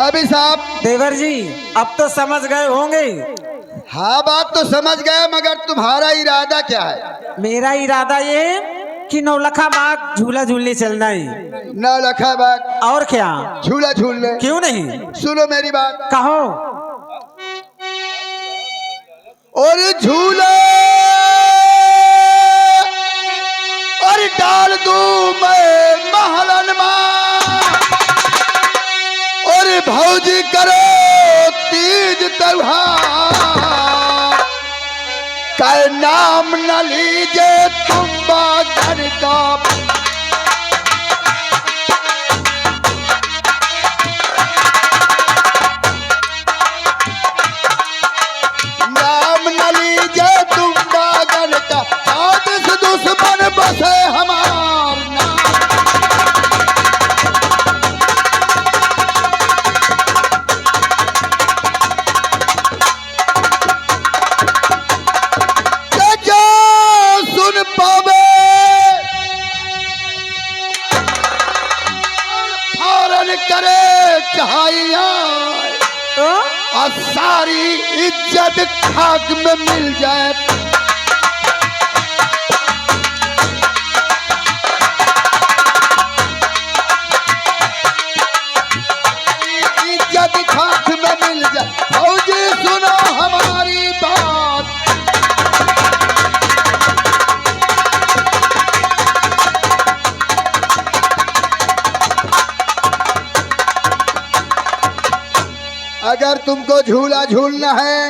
भाभी साहब। देवर जी अब तो समझ गए होंगे। हाँ बात तो समझ गए, मगर तुम्हारा इरादा क्या है? मेरा इरादा ये है कि नौलखा बाग झूला झूलने चलना है। नौलखा बाग और क्या? झूला झूलने? क्यों नहीं? सुनो मेरी बात। कहो। और झूला और डाल दूं मैं महलन मां, और भौजी करो तीज त्योहार, का नाम न लीजे तुम बागन का। नाम न लीजे तुम बागन का, आज से दुश्मन बसे हमार नाम। सुन पावे फौरन करे चाहिए तो और सारी इज्जत खाक में मिल जाए। इज्जत खाक में मिल जाए। फौजी सुनो हमारी बात। अगर तुमको झूला झूलना है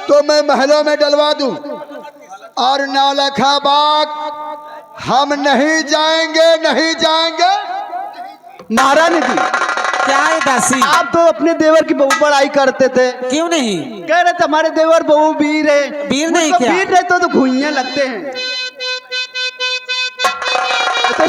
तो मैं महलों में डलवा दूं, और नौलखा बाग हम नहीं जाएंगे, नहीं जाएंगे। महारानी जी, क्या है दासी? आप तो अपने देवर की बहु बड़ाई करते थे। क्यों नहीं? कह रहे थे हमारे देवर बहु वीर है। वीर नहीं मुझको क्या? वीर रहते तो घुइयां लगते हैं। तो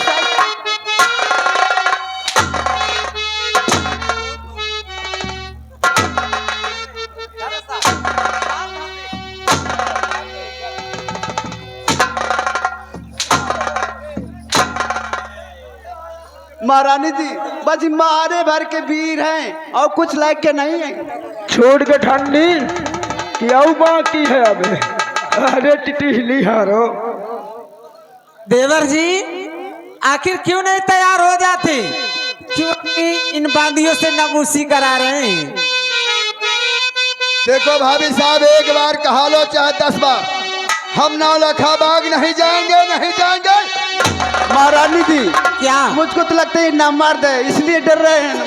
महारानी जी बस मारे भर के वीर हैं और कुछ लायक के नहीं है। छोड़ के ठंडी क्या बाकी है अबे? अरे टिटली हारो। देवर जी आखिर क्यों नहीं तैयार हो जाते? क्योंकि इन बांदियों से नबूसी करा रहे हैं। देखो भाभी साहब, एक बार कहा लो चाहे 10 बार, हम नौलखा बाग नहीं जाएंगे, नहीं जाएंगे। महारानी जी क्या? मुझको तो लगता है ना मार दे, इसलिए डर रहे हैं।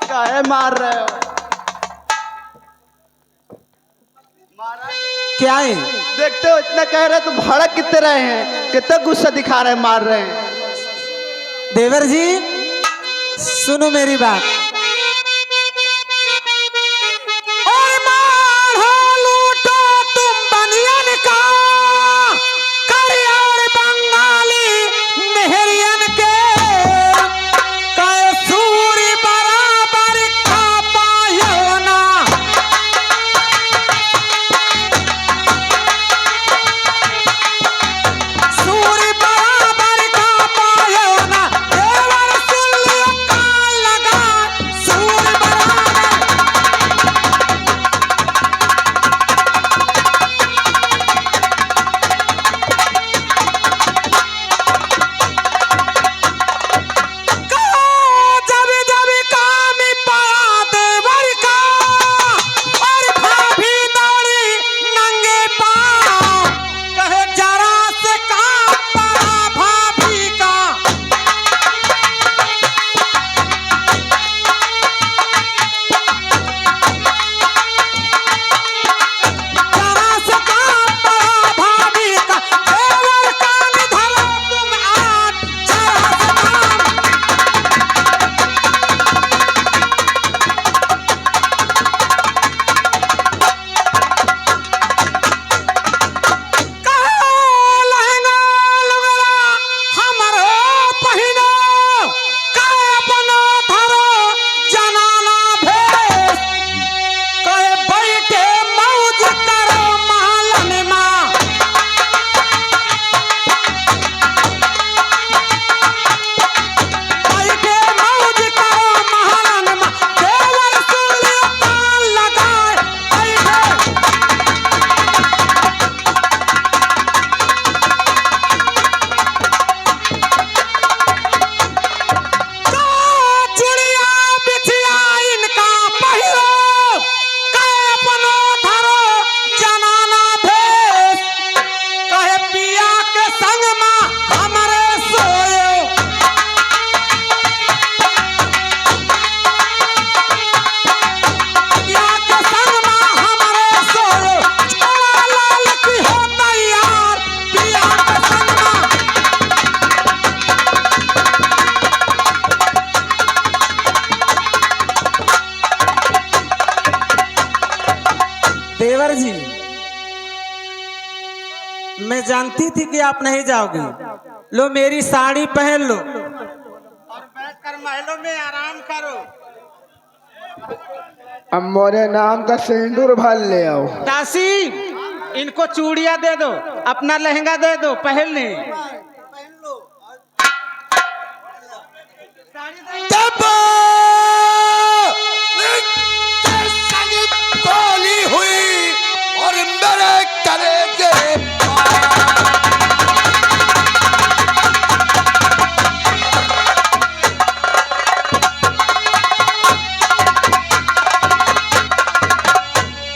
काहे मार रहे हो? क्या है? देखते हो इतना कह रहे तो भड़क कितने रहे हैं, कितना गुस्सा दिखा रहे हैं, मार रहे हैं। देवर जी सुनो मेरी बात। और मारो लूटो तुम बनियन का, करियर बंगाली मेहरियन के, सूरी बराबर खा पायो ना। सूरी बराबर खा पायो ना। देवर सुन लियो कान लगा जी, मैं जानती थी कि आप नहीं जाओगे। लो मेरी साड़ी पहन लो और बैठकर महलों में आराम करो। अब मोरे नाम का सिंदूर भर ले आओ। दासी, इनको चूड़ियां दे दो, अपना लहंगा दे दो, पहन ले। गोली हुई और मेरे कलेजे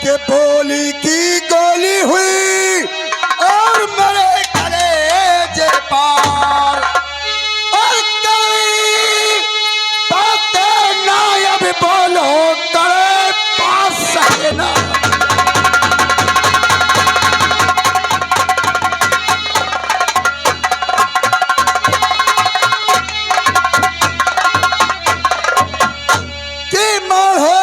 के बोली की गोली हुई और मेरे कलेजे पार और कई बातें ना अब बोलो करे पास सके ना। कि मारो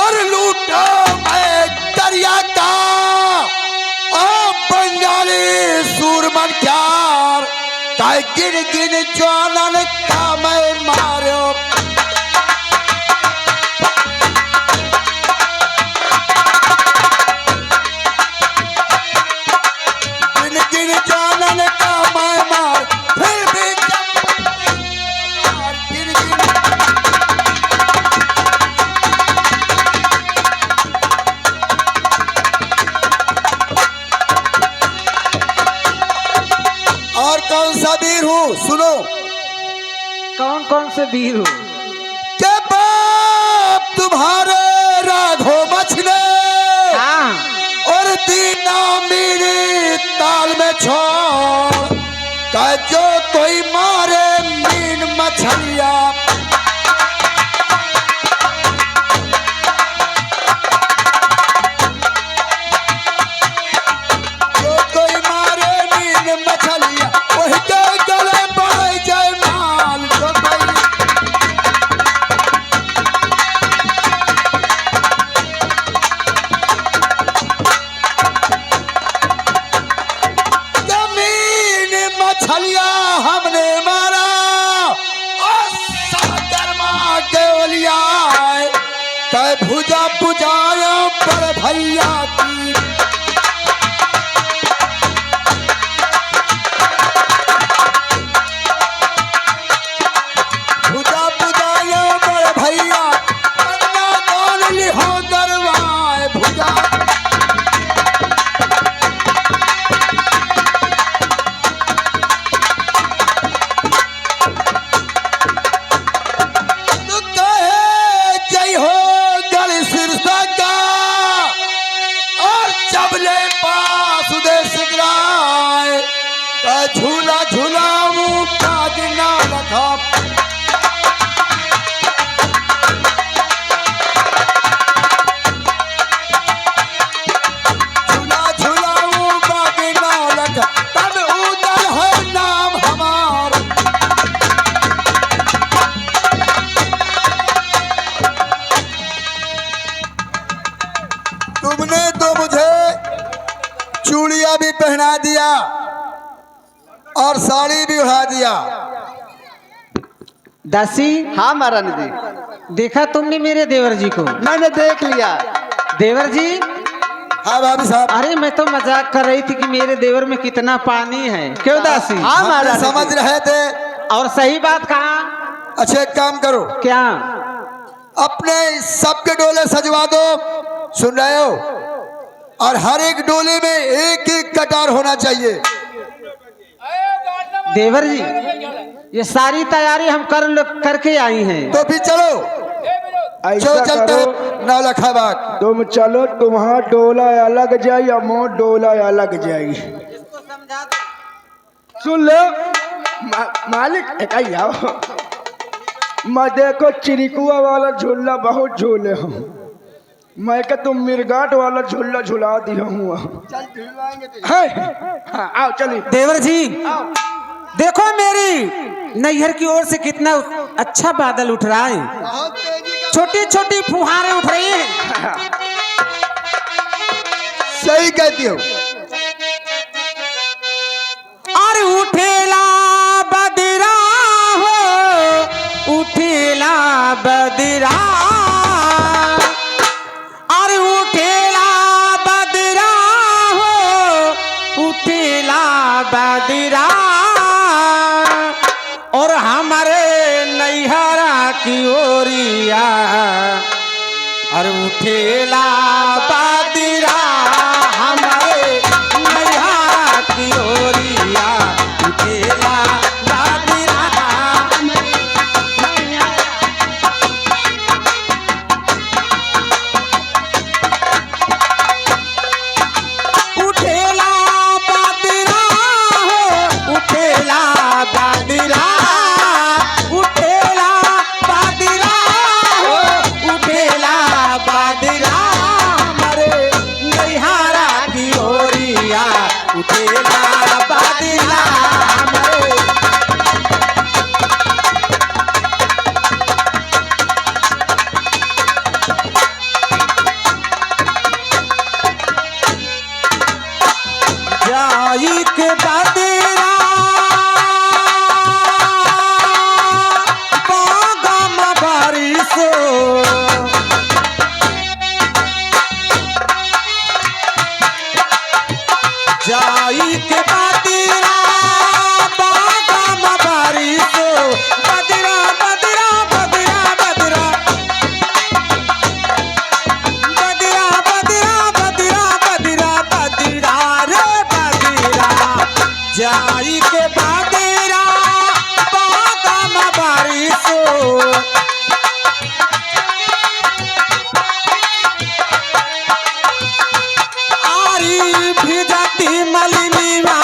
और लूटो मैं दरिया का ओ बंगाली सूरमन क्यार का गिन गिन जानन का मैं मारो। गिन गिन जानन का मैं मार फिर भी गिन गिन और कौन सा वीर हूँ सुनो। कौन कौन से वीर हो? के बाप तुम्हारे राघो मछले हाँ, और दीना मेरी ताल में छोड़ का जो कोई मारे मीन मछलिया जो कोई मारे मीन मछलिया वही के गले बढ़ जाए माल। जो कोई जमीन मछलिया हमने मारा और सागर माँ केवलिया तय भुजा पुजाया पर भैया की भुजा पुजाया पर भैया अन्ना दान लिहो दरवाए भुजा। तो कहे जय हो गल सिरसा का और चबले पास उदय सिगराए का झूला झूलाऊं का दिना रखा। झूला झूलाऊं का दिना रखा तब उदय है नाम हमार। तुमने तो मुझे चूड़ियां भी पहना दिया और साड़ी भी उड़ा दिया। दासी, हाँ महारानी जी, देखा तुमने मेरे देवर जी को? मैंने देख लिया। देवर जी, हाँ भाभी साहब, अरे मैं तो मजाक कर रही थी कि मेरे देवर में कितना पानी है। क्यों दासी? हाँ हम महारानी जी। समझ रहे थे। और सही बात कहा। अच्छा एक काम करो, क्या? अपने सबके डोले सजवा दो, सुन रहे हो? और हर एक डोले में एक एक कटार होना चाहिए। देवर जी, ये सारी तैयारी हम करके आई हैं। तो फिर चलो ऐसा चलो चलते करो, हैं नौलखा बाग। तुम चलो, तुम्हारा डोला अलग जाई और मोर डोला अलग जाई। सुन लो मालिक, एक आई आओ। मैं देखो चिरिकुआ वाला झूला बहुत झूले हूँ, मैं क्या तुम मिर्गाट वाला झूला झुला दिया हूँ। हाँ आओ चलिए। देवर जी, देखो मेरी नैहर की ओर से कितना अच्छा बादल उठ रहा है, छोटी छोटी फुहारें उठ रही हैं। सही कहती हो। और उठेला बदरा हो, उठेला बदरा, और उठेला बदरा हो, उठेला बदरा, और हमारे नैहरा की ओरिया, और उठेला बदरा, हमारे नैहरा की ओरिया, उठेला बदरा। उठेला बदरा हो, उठेला बदरा, उठेला बदरा हो, उठेला बदरा, हमारे नैहरा की ओरिया, उठेला बदरा, हमारे। जाई के बदरा बागम बारिशो, जाई के बदरा बागम बारिशो, बदरा बदरा बदरा बदरा, बदरा बदरा बदरा बदरा बदरा रे बदरा, जाई के बदरा बागम बारिशो, आरी भिजती मलिनीवा,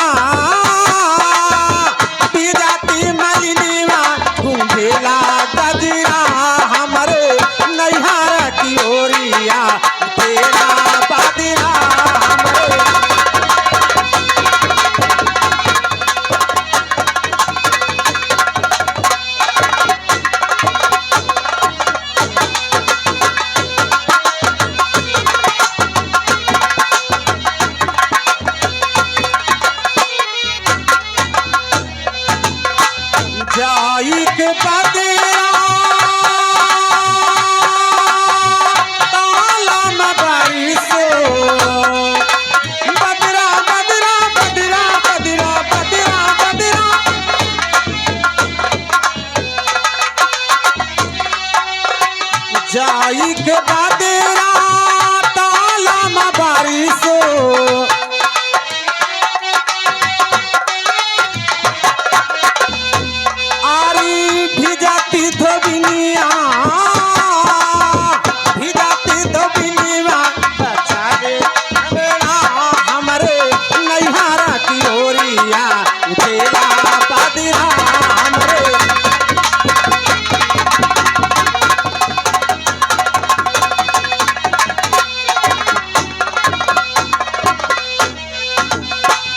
भिजती मलिनीवा, घूमेला गजरा, हमारे नैहरा की ओरिया, तेरा बदरा, हमारे। जाई के बदरा तालम बारिशो, बदरा बदरा बदरा बदरा बदरा बदरा, जाई के बदरा तालम बारिशो, आरी भिजती धोबिनिया, भिजती धोबिनिया, बचावे बेड़ा, हमारे नैहरा की ओरिया, उठेला बदरा, हमारे।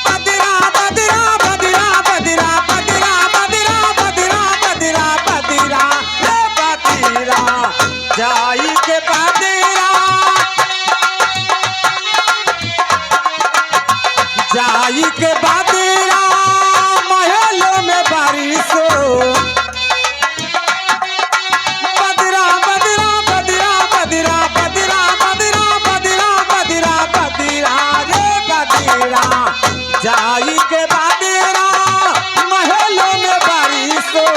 बदरा बदरा बदरा बदरा बदरा बदरा बदरा बदरा बदरा रे बदरा, जाई के बदरा, जाई के बदरा, महलों में बारिशो, बदरा बदरा बदरा बदरा बदरा बदरा बदरा बदरा बदरा रे बदरा, जाई के बदरा, महलों में बारिशो,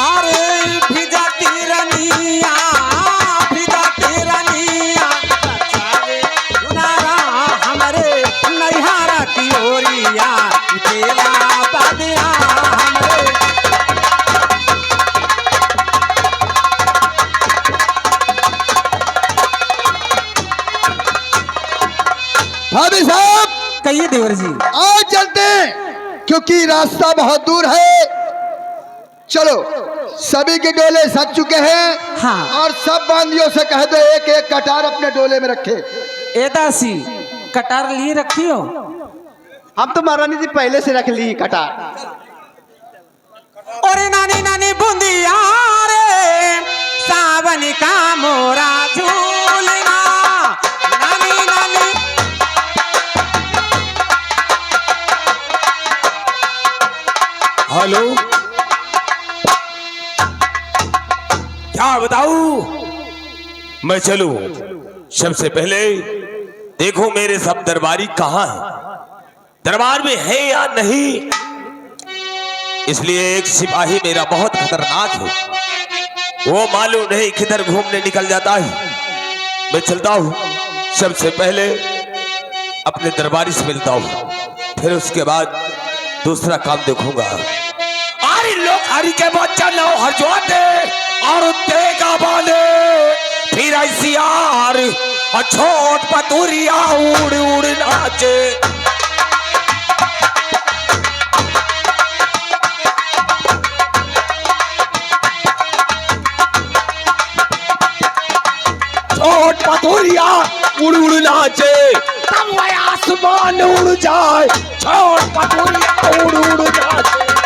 अरे भिजती रनिया, भिजती रनिया, बचावे नारा, हमारे नैहरा की ओरिया, तेरा बदरा, हमारे। भाभी साहब कहिए देवर जी। आज चलते हैं क्योंकि रास्ता बहुत दूर है। चलो, सभी के डोले सज चुके हैं। हाँ। और सब बांदियों से कह दो एक एक कटार अपने डोले में रखे। ए दासी, कटार लिए रखी हो? हम तो महारानी जी पहले से रख ली कटार। ओरे नानी नानी बूंदिया रे, सावन का मोरा झूलना नानी नानी। हेलो, क्या बताऊं? मैं चलूं? सबसे पहले देखो मेरे सब दरबारी कहाँ हैं, दरबार में है या नहीं। इसलिए एक सिपाही मेरा बहुत खतरनाक है, वो मालूम नहीं किधर घूमने निकल जाता है। मैं चलता हूँ, सबसे पहले अपने दरबारी से मिलता हूँ, फिर उसके बाद दूसरा काम देखूंगा। अरे लोग हरी के बच्चा लो हरजवाते और तेगा बांधे, फिर ऐसी यार और छोट पतुरिया उड़ उड़ नाचे। छोट पतुरिया उड़ उड़ नाचे, तब वह आसमान उड़ जाए। छोट पतुरिया उड़ उड़ नाचे।